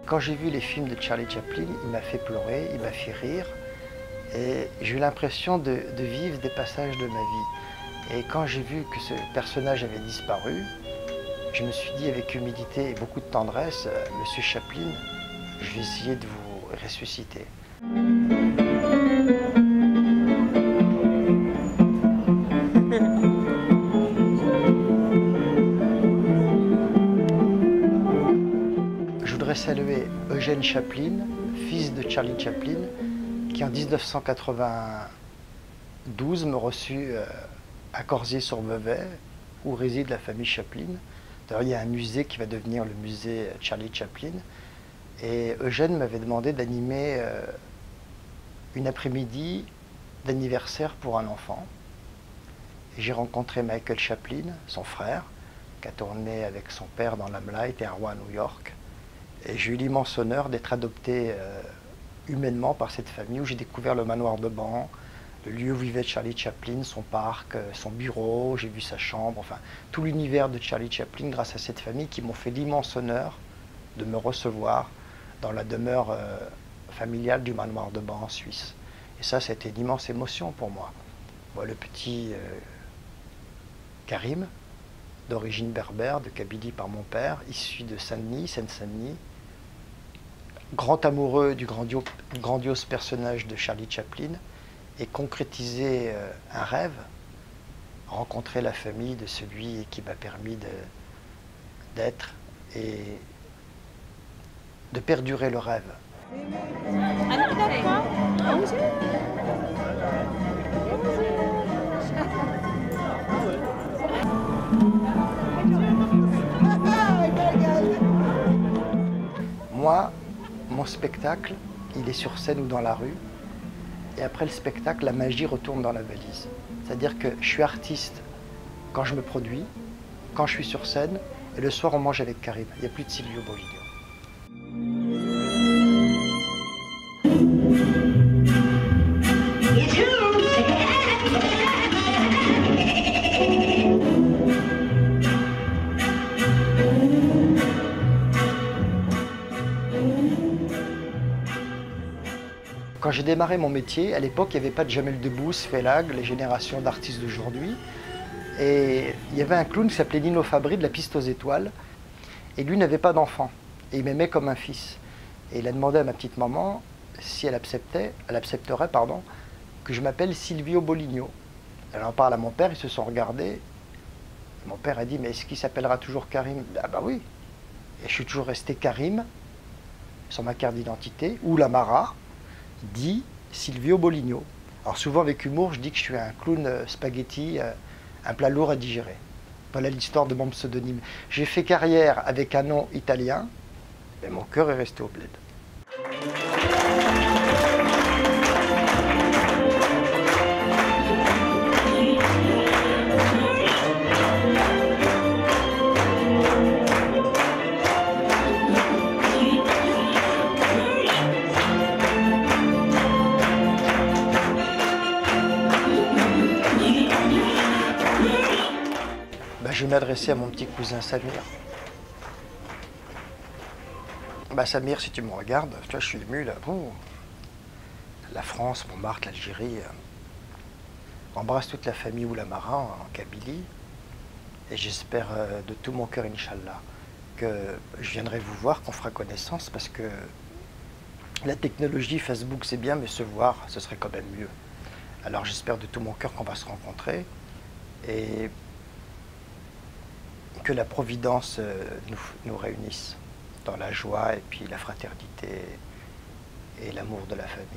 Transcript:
Quand j'ai vu les films de Charlie Chaplin, il m'a fait pleurer, il m'a fait rire. Et j'ai eu l'impression de vivre des passages de ma vie. Et quand j'ai vu que ce personnage avait disparu, je me suis dit avec humilité et beaucoup de tendresse, Monsieur Chaplin, je vais essayer de vous ressusciter. Je voudrais saluer Eugène Chaplin, fils de Charlie Chaplin, qui en 1992 me reçut à Corzier-sur-Vevey, où réside la famille Chaplin. D'ailleurs, il y a un musée qui va devenir le musée Charlie Chaplin. Et Eugène m'avait demandé d'animer une après-midi d'anniversaire pour un enfant. J'ai rencontré Michael Chaplin, son frère, qui a tourné avec son père dans Limelight et un roi à New York. Et j'ai eu l'immense honneur d'être adopté humainement par cette famille où j'ai découvert le manoir de Ban, le lieu où vivait Charlie Chaplin, son parc, son bureau, j'ai vu sa chambre, enfin tout l'univers de Charlie Chaplin grâce à cette famille qui m'ont fait l'immense honneur de me recevoir dans la demeure familiale du manoir de Ban en Suisse. Et ça, c'était une immense émotion pour moi. Moi, le petit Karim, d'origine berbère, de Kabylie par mon père, issu de Saint-Denis, Seine-Saint-Denis, grand amoureux du grandiose personnage de Charlie Chaplin, et concrétiser un rêve, rencontrer la famille de celui qui m'a permis d'être et de perdurer le rêve. Moi, mon spectacle, il est sur scène ou dans la rue. Et après le spectacle, la magie retourne dans la valise. C'est-à-dire que je suis artiste quand je me produis, quand je suis sur scène, et le soir on mange avec Karim. Il n'y a plus de Silvio Boligno. Quand j'ai démarré mon métier, à l'époque, il n'y avait pas de Jamel Debbouze, Félag, les générations d'artistes d'aujourd'hui. Et il y avait un clown qui s'appelait Nino Fabri de la Piste aux Étoiles. Et lui n'avait pas d'enfant. Et il m'aimait comme un fils. Et il a demandé à ma petite maman si elle accepterait, que je m'appelle Silvio Boligno. Elle en parle à mon père, ils se sont regardés. Mon père a dit, mais est-ce qu'il s'appellera toujours Karim? Ah bah oui. Et je suis toujours resté Karim, sur ma carte d'identité, ou Lamara, dit Silvio Boligno. Alors souvent avec humour, je dis que je suis un clown spaghetti, un plat lourd à digérer. Voilà l'histoire de mon pseudonyme. J'ai fait carrière avec un nom italien, mais mon cœur est resté au bled. Je vais m'adresser à mon petit cousin Samir. Samir, si tu me regardes, tu vois, je suis ému là. Oh. La France, Montmartre, l'Algérie. Embrasse toute la famille Oulamara en Kabylie. Et j'espère de tout mon cœur, Inch'Allah, que je viendrai vous voir, qu'on fera connaissance, parce que la technologie, Facebook, c'est bien, mais se voir, ce serait quand même mieux. Alors j'espère de tout mon cœur qu'on va se rencontrer. Et que la Providence nous réunisse dans la joie et puis la fraternité et l'amour de la famille.